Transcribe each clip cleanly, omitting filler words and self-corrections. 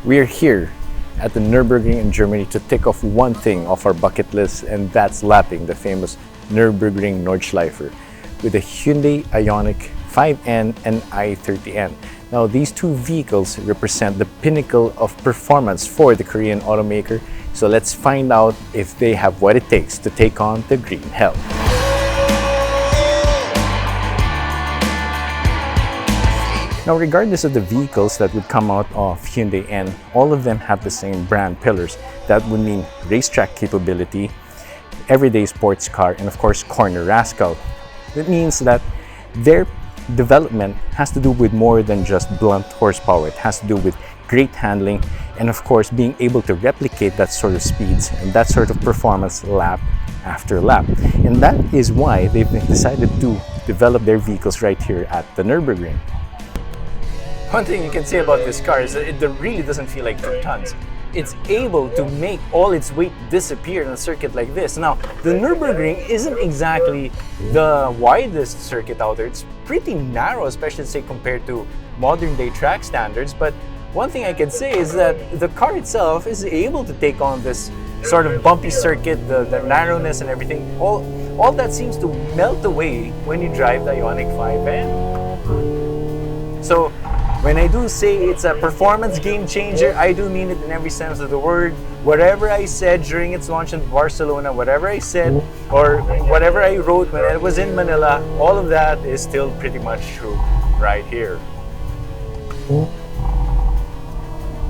We're here at the Nürburgring in Germany to tick off one thing off our bucket list, and that's lapping the famous Nürburgring Nordschleife with the Hyundai Ioniq 5N and i30N. Now, these two vehicles represent the pinnacle of performance for the Korean automaker, so let's find out if they have what it takes to take on the green hell. Now, regardless of the vehicles that would come out of Hyundai N, all of them have the same brand pillars. That would mean racetrack capability, everyday sports car, and of course, corner rascal. That means that their development has to do with more than just blunt horsepower. It has to do with great handling and of course being able to replicate that sort of speeds and that sort of performance lap after lap. And that is why they've decided to develop their vehicles right here at the Nürburgring. One thing you can say about this car is that it really doesn't feel like 2 tons. It's able to make all its weight disappear in a circuit like this. Now, the Nürburgring isn't exactly the widest circuit out there. It's pretty narrow, especially say compared to modern day track standards. But one thing I can say is that the car itself is able to take on this sort of bumpy circuit, the narrowness and everything. All that seems to melt away when you drive the Ioniq 5N. So, when I do say it's a performance game changer, I do mean it in every sense of the word. Whatever I said during its launch in Barcelona, whatever I said or whatever I wrote when I was in Manila, all of that is still pretty much true right here.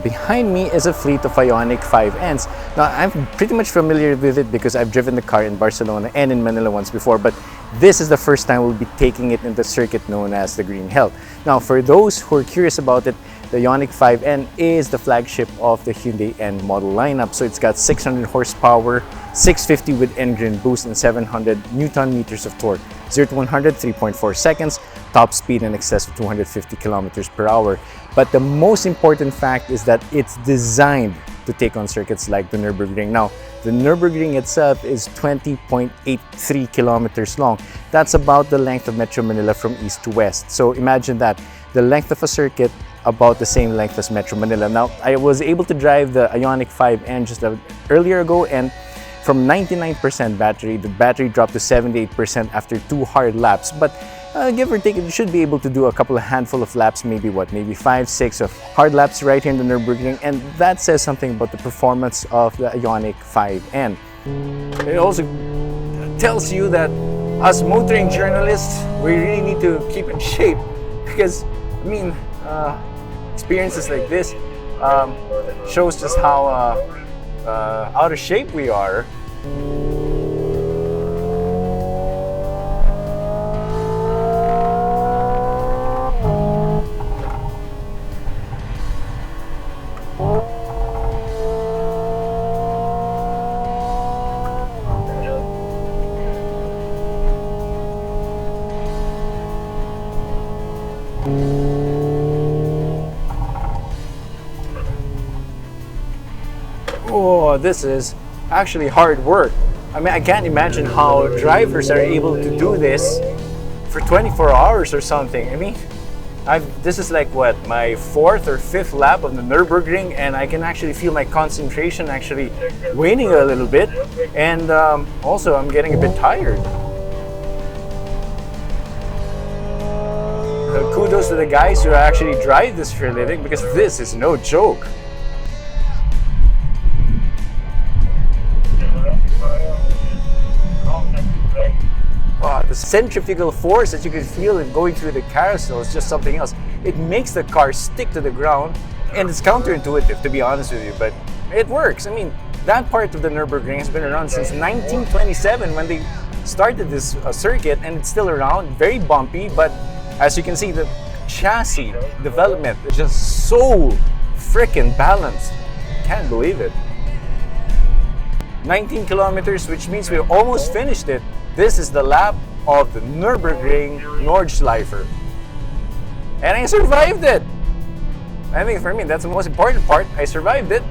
Behind me is a fleet of Ioniq 5Ns. Now, I'm pretty much familiar with it because I've driven the car in Barcelona and in Manila once before, but this is the first time we'll be taking it in the circuit known as the Green Hell. Now, for those who are curious about it, the Ioniq 5N is the flagship of the Hyundai N model lineup. So it's got 600 horsepower, 650 with engine boost, and 700 Newton meters of torque. 0 to 100, 3.4 seconds, top speed in excess of 250 kilometers per hour. But the most important fact is that it's designed to take on circuits like the Nürburgring. Now, the Nürburgring itself is 20.83 kilometers long. That's about the length of Metro Manila from east to west. So imagine that, the length of a circuit about the same length as Metro Manila. Now, I was able to drive the Ioniq 5N just earlier ago, and from 99% battery, the battery dropped to 78% after 2 hard laps. But give or take, it should be able to do a couple of handful of laps, maybe 5, 6 of hard laps right here in the Nürburgring, and that says something about the performance of the Ioniq 5N. It also tells you that us motoring journalists, we really need to keep in shape because, I mean, experiences like this shows just how out of shape we are. Oh, this is actually hard work. I mean, I can't imagine how drivers are able to do this for 24 hours or something. I mean, this is like what, my 4th or 5th lap of the Nürburgring, and I can actually feel my concentration actually waning a little bit, and also I'm getting a bit tired. Kudos to the guys who actually drive this for a living, because this is no joke. The centrifugal force that you can feel in going through the carousel is just something else. It makes the car stick to the ground, and it's counterintuitive, to be honest with you, but it works. I mean, that part of the Nürburgring has been around since 1927 when they started this circuit, and it's still around, very bumpy, but as you can see, the chassis development is just so freaking balanced. Can't believe it. 19 kilometers, which means we almost finished it. This is the lap of the Nürburgring Nordschleife. And I survived it! I think for me, that's the most important part. I survived it.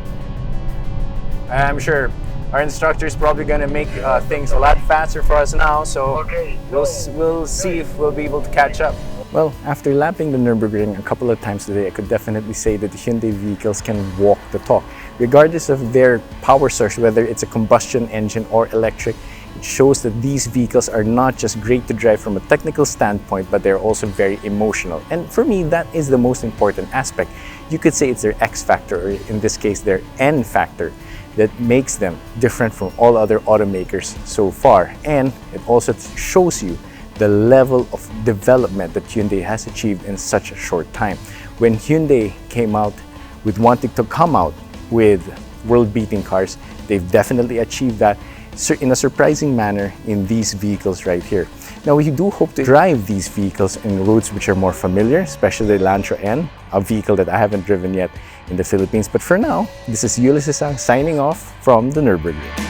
I'm sure our instructor is probably going to make things a lot faster for us now, so we'll see if we'll be able to catch up. Well, after lapping the Nürburgring a couple of times today, I could definitely say that the Hyundai vehicles can walk the talk. Regardless of their power source, whether it's a combustion engine or electric, it shows that these vehicles are not just great to drive from a technical standpoint, but they're also very emotional. And for me, that is the most important aspect. You could say it's their X factor, or in this case, their N factor, that makes them different from all other automakers so far. And it also shows you the level of development that Hyundai has achieved in such a short time. When Hyundai came out with wanting to come out with world-beating cars, they've definitely achieved that in a surprising manner in these vehicles right here. Now, we do hope to drive these vehicles in roads which are more familiar, especially the Lantra N, a vehicle that I haven't driven yet in the Philippines. But for now, this is Ulysses signing off from the Nürburgring.